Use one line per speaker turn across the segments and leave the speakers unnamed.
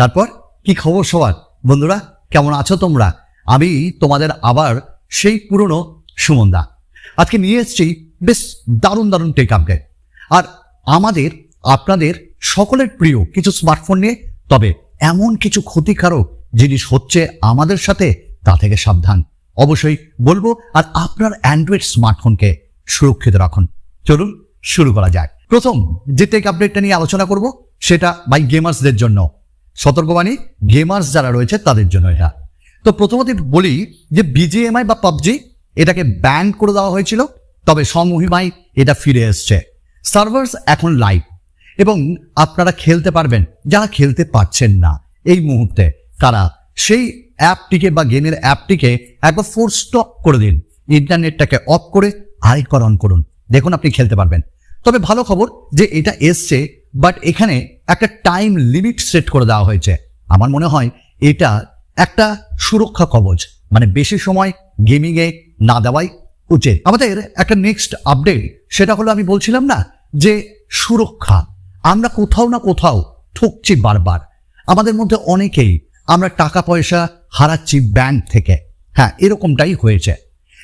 তারপর কি খবর সবার? বন্ধুরা কেমন আছো তোমরা? আমি তোমাদের আবার সেই পুরনো সুমনদা আজকে নিয়ে এসেছি বেশ দারুণ দারুণ টেক আপডেট, আর আমাদের আপনাদের সকলের প্রিয় কিছু স্মার্টফোন নিয়ে। তবে এমন কিছু ক্ষতিকারক জিনিস হচ্ছে আমাদের সাথে, তা থেকে সাবধান অবশ্যই বলবো। আর আপনার অ্যান্ড্রয়েড স্মার্টফোনকে সুরক্ষিত রাখুন। চলুন শুরু করা যাক। প্রথম যে টেক আপডেটটা নিয়ে আলোচনা করব সেটা ভাই গেমার্সদের জন্য। সতর্কবাণী, গেমার্স যারা রয়েছে তাদের জন্য এটা। তো প্রথমত বলি যে বিজিএমআই বা পাবজি এটাকে ব্যান করে দেওয়া হয়েছিল, তবে স্বমহিমায় এটা ফিরে এসছে। সার্ভার্স এখন লাইভ এবং আপনারা খেলতে পারবেন। যারা খেলতে পারছেন না এই মুহূর্তে, তারা সেই অ্যাপটিকে বা গেমের অ্যাপটিকে একবার ফোর্স স্টপ করে দিন, ইন্টারনেটটাকে অফ করে আরেকবার অন করুন, দেখুন আপনি খেলতে পারবেন। তবে ভালো খবর যে এটা এসছে, বাট এখানে একটা টাইম লিমিট সেট করে দেওয়া হয়েছে। আমার মনে হয় এটা একটা সুরক্ষা কবচ, মানে বেশি সময় গেমিংয়ে না দেওয়াই উচিত। আমাদের একটা নেক্সট আপডেট সেটা হলো, আমি বলছিলাম না যে সুরক্ষা, আমরা কোথাও না কোথাও ঠকছি বারবার। আমাদের মধ্যে অনেকেই আমরা টাকা পয়সা হারাচ্ছি ব্যাংক থেকে। হ্যাঁ, এরকমটাই হয়েছে।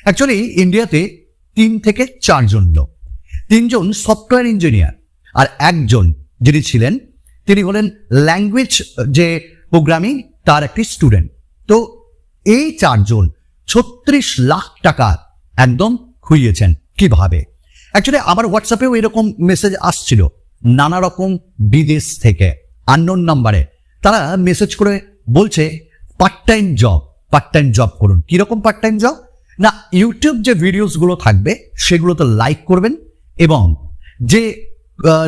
অ্যাকচুয়ালি ইন্ডিয়াতে 3 থেকে 4 জন লোক, 3 জন সফটওয়্যার ইঞ্জিনিয়ার আর একজন যিনি ছিলেন তিনি হলেন ল্যাঙ্গুয়েজ যে প্রোগ্রামিং তার একটি স্টুডেন্ট। তো এই 4 জন 36 লাখ টাকা একদম খুইয়েছেন। কিভাবে? অ্যাকচুয়ালি আমার হোয়াটসঅ্যাপেও এরকম মেসেজ আসছিল নানা রকম বিদেশ থেকে, আননোন নাম্বারে। তারা মেসেজ করে বলছে পার্ট টাইম জব করুন। কিরকম পার্ট টাইম জব? না, ইউটিউব যে ভিডিওসগুলো থাকবে সেগুলোতে লাইক করবেন এবং যে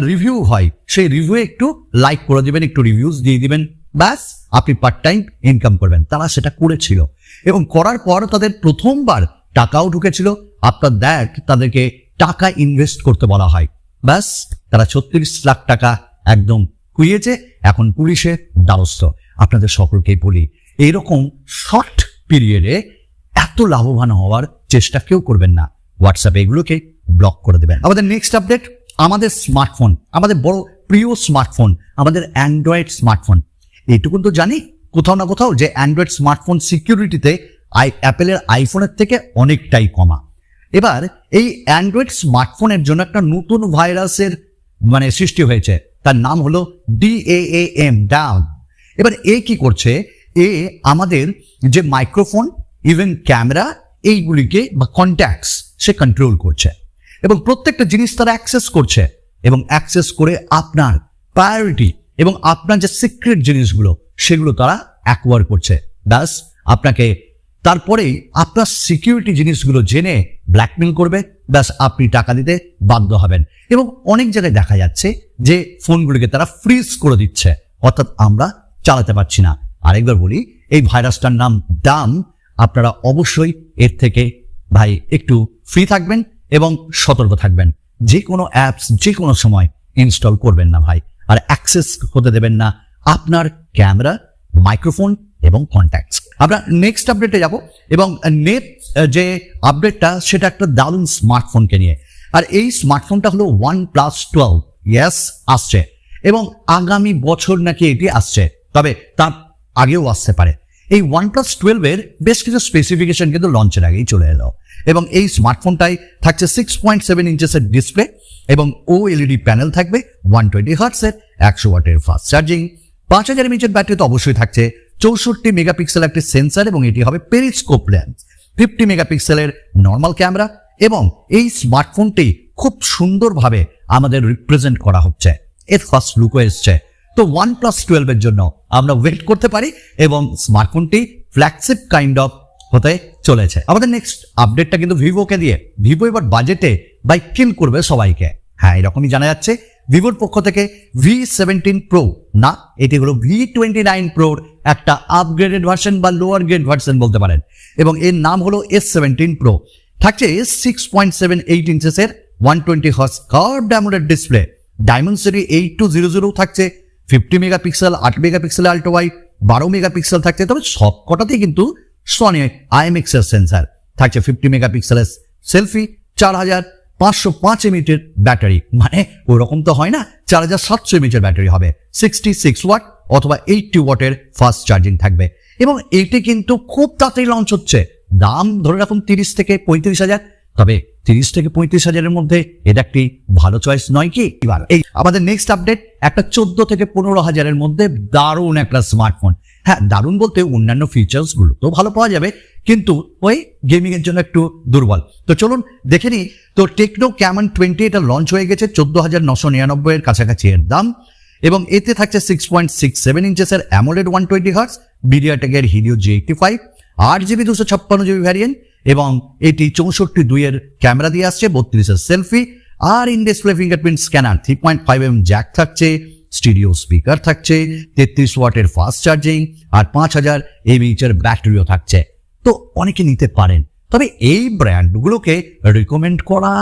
রিভিউ হয় সেই রিভিউ একটু লাইক করে দিবেন, একটু রিভিউজ দিয়ে দিবেন, ব্যাস আপনি পার্ট টাইম ইনকাম করবেন। তারা সেটা করেছিল এবং করার পর তাদের প্রথমবার টাকাও ঢুকেছিল। আপনার তাদেরকে টাকা ইনভেস্ট করতে বলা হয়, ব্যাস তারা 36 লাখ টাকা একদম কুইয়েছে। এখন পুলিশের দ্বারস্থ। আপনাদের সকলকেই বলি, এইরকম শর্ট পিরিয়ডে এত লাভবান হওয়ার চেষ্টা কেউ করবেন না। হোয়াটসঅ্যাপে এগুলোকে ব্লক করে দেবেন। আমাদের নেক্সট আপডেট, আমাদের স্মার্টফোন, আমাদের বড় প্রিয় স্মার্টফোন, আমাদের অ্যান্ড্রয়েড স্মার্টফোন। এইটুকু তো জানি কোথাও না কোথাও যে অ্যান্ড্রয়েড স্মার্টফোন সিকিউরিটিতে অ্যাপেলের আইফোনের থেকে অনেকটাই কমা। এবার এই অ্যান্ড্রয়েড স্মার্টফোনের জন্য একটা নতুন ভাইরাসের সৃষ্টি হয়েছে, তার নাম হলো DAAM। এবার এ কি করছে? এ আমাদের যে মাইক্রোফোন, ইভেন ক্যামেরা, এইগুলিকে বা কন্ট্যাক্টস সে কন্ট্রোল করছে এবং প্রত্যেকটা জিনিস তারা অ্যাক্সেস করছে এবং অ্যাক্সেস করে আপনার প্রায়োরিটি এবং আপনার যে সিক্রেট জিনিসগুলো সেগুলো তারা অ্যাকোয়ার করছে। ব্যাস আপনাকে তারপরেই আপনার সিকিউরিটি জিনিসগুলো জেনে ব্ল্যাকমেল করবে, ব্যাস আপনি টাকা দিতে বাধ্য হবেন। এবং অনেক জায়গায় দেখা যাচ্ছে যে ফোনগুলিকে তারা ফ্রিজ করে দিচ্ছে, অর্থাৎ আমরা চালাতে পারছি না। আরেকবার বলি, এই ভাইরাসটার নাম ডাম। আপনারা অবশ্যই এর থেকে ভাই একটু ফ্রি থাকবেন এবং সতর্ক থাকবেন। যে কোনো অ্যাপস যে কোনো সময় ইনস্টল করবেন না ভাই, আর অ্যাক্সেস হতে দেবেন না আপনার ক্যামেরা, মাইক্রোফোন এবং কন্ট্যাক্টস। আমরা নেক্সট আপডেটে যাব এবং যে আপডেটটা সেটা একটা দারুণ স্মার্টফোনকে নিয়ে। আর এই স্মার্টফোনটা হলো OnePlus 12। ইয়েস, আসছে এবং আগামী বছর নাকি এটি আসছে, তবে তার আগেও আসতে পারে। এই OnePlus 12 এর বেশ কিছু স্পেসিফিকেশন কিন্তু লঞ্চের আগেই চলে এলো এবং এই স্মার্টফোনটাই থাকছে 6.7 ইঞ্চেসের ডিসপ্লে এবং OLED প্যানেল থাকবে, 120 হার্টসের 100 ওয়াটের ফাস্ট চার্জিং, 5000 mAh ব্যাটারি তো অবশ্যই থাকছে, 64 মেগাপিক্সেল একটি সেন্সর এবং এটি হবে পেরিস্কোপ লেন্স, 50 মেগাপিক্সেলের নর্মাল ক্যামেরা। এবং এই স্মার্টফোনটি খুব সুন্দরভাবে আমাদের রিপ্রেজেন্ট করা হচ্ছে, এর ফার্স্ট লুকও এসছে। তো OnePlus 12 এর জন্য আমরা ওয়েট করতে পারি এবং স্মার্টফোনটি ফ্ল্যাগশিপ কাইন্ড অফ হতে চলেছে। আমাদের নেক্সট আপডেটটা কিন্তু ভিভোকে দিয়ে। ভিভো এবার বাজেটে বাই কিল করবে সবাইকে। হ্যাঁ, এরকমই জানা যাচ্ছে। ভিভোর পক্ষ থেকে V17 Pro না, এটি হলো V29 Proর একটা আপগ্রেডেড ভার্সন বা লোয়ার গ্রেড ভার্সন বলতে পারেন, এবং এর নাম হলো S17 Pro। থাকছে 6.78 ইঞ্চেসের 120 hertz curved AMOLED display, Dimensity 8200 থাকছে, 50 megapixel, 8 megapixel ultra wide, 12 megapixel থাকছে। তবে সব কটাতেই কিন্তু সনি IMX এর সেন্সার থাকছে, 50 মেগাপিক্সেলের সেলফি, 4000 505 mAh ব্যাটারি, মানে ওরকম তো হয় না, 4700 mAh ব্যাটারি হবে, 66 ওয়াট অথবা 80 ওয়াটের ফাস্ট চার্জিং থাকবে। এবং এটি কিন্তু খুব তাড়াতাড়ি লঞ্চ হচ্ছে। দাম ধরে রাখুন 30 থেকে 35,000, তবে 30 থেকে 35,000-এর মধ্যে এটা একটি ভালো চয়েস নয় কি? এবার এই আমাদের নেক্সট আপডেট একটা 14 থেকে 15,000-এর মধ্যে দারুণ একটা স্মার্টফোন। হ্যাঁ, দারুণ বলতে অন্যান্য ফিচার্স গুলো তো ভালো পাওয়া যাবে, কিন্তু ওই গেমিং এর জন্য একটু দুর্বল। তো চলুন দেখে নিই। তো টেকনো ক্যামন 20 এটা লঞ্চ হয়ে গেছে 14,999 এর কাছাকাছি এর দাম, এবং এতে থাকছে 6.67 ইঞ্চেসের অ্যামোলেড 120 Hz মিডিয়াটেকের Helio G85, 8GB 256GB variant, এবং এটি 64:2 এর ক্যামেরা দিয়ে আসছে, 32 এর সেলফি, আর in display fingerprint scanner, 3.5mm jack থাকছে, স্টিরিও স্পিকার থাকছে, 33 ওয়াটের ফাস্ট চার্জিং, আর 5000 mAh এর ব্যাটারিও থাকছে। তো অনেকে নিতে পারেন, তবে এই ব্র্যান্ডগুলোকে রিকমেন্ড করা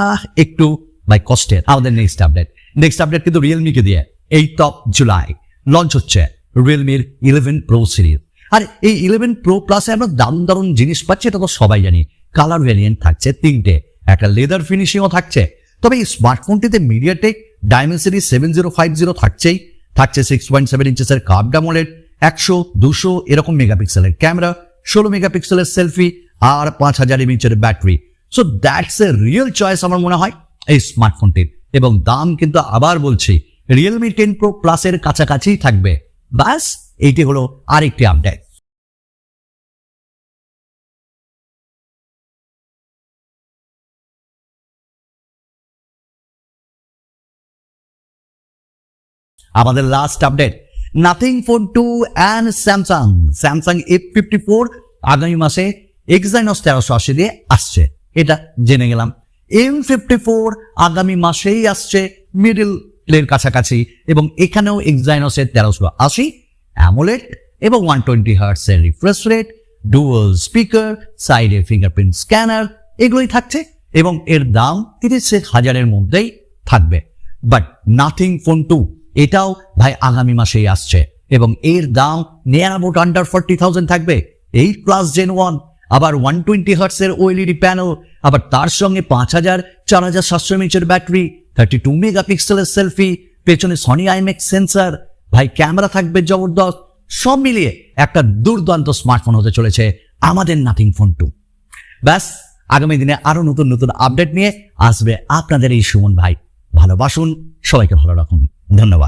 একটু বাই কস্টের। আমাদের নেক্সট আপডেট কিন্তু রিয়েলমিকে দিয়ে 8 জুলাই লঞ্চ হচ্ছে রিয়েলমির 11 Pro সিরিজ। আর এই 11 Pro প্লাসে আমরা দারুণ জিনিস পাচ্ছি, এটা তো সবাই জানি। কালার ভ্যারিয়েন্ট থাকছে 3টে, একটা লেদার ফিনিশিংও থাকছে। তবে এই স্মার্টফোনটিতে মিডিয়াটেক ডায়মেনসিটি 7050 থাকছে 6.7 ইঞ্চেসের কার্ভড অ্যামোলেড, 100, 200 এরকম মেগাপিক্সেলের ক্যামেরা, 16 মেগাপিক্সেলের সেলফি, আর 5000 mAh এর battery. So that's a real choice আমার মনে হয় এই স্মার্টফোনটির। এবং দাম কিন্তু আবার বলছি রিয়েলমি 10 Pro প্লাসের কাছাকাছি থাকবে। বাস এইটি হলো আরেকটি আপডেট। আমাদের last update nothing phone 2 and Samsung F54 আগামী মাসে এক্সাইনস 1380 দিয়ে আসছে, এটা জেনে গেলাম। M54 আগামী মাসেই আসছে মিডল এর কাছাকাছি, এবং এখানেও এক্সাইনসের 1380 অ্যামোলেড এবং 120 Hz এর রিফ্রেশ রেট, ডুয়াল স্পিকার, সাইডে ফিঙ্গারপ্রিন্ট স্ক্যানার, এগুলোই থাকছে, এবং এর দাম 30,000-এর মধ্যেই থাকবে। বাট নাথিং ফোন 2 এটাও ভাই আগামী মাসেই আসছে, এবং এর দাম নিয়ার অ্যাবাউট আন্ডার 40,000 থাকবে। 8+ Gen 1, আবার 120 Hz এর OLED প্যানেল, আবার তার সঙ্গে 5000 4700 mAh এর ব্যাটারি, 32 মেগাপিক্সেলের সেলফি, পেছনে সনি আইম্যাক্স সেন্সর, ভাই ক্যামেরা থাকবে জবরদস্ত। সব মিলিয়ে একটা দুর্দান্ত স্মার্টফোন হতে চলেছে আমাদের নাথিং ফোন 2। ব্যাস, আগামী দিনে আরো নতুন আপডেট নিয়ে আসবে আপনাদের এই সুমন ভাই। ভালোবাসুন, সবাইকে ভালো রাখুন, ধন্যবাদ।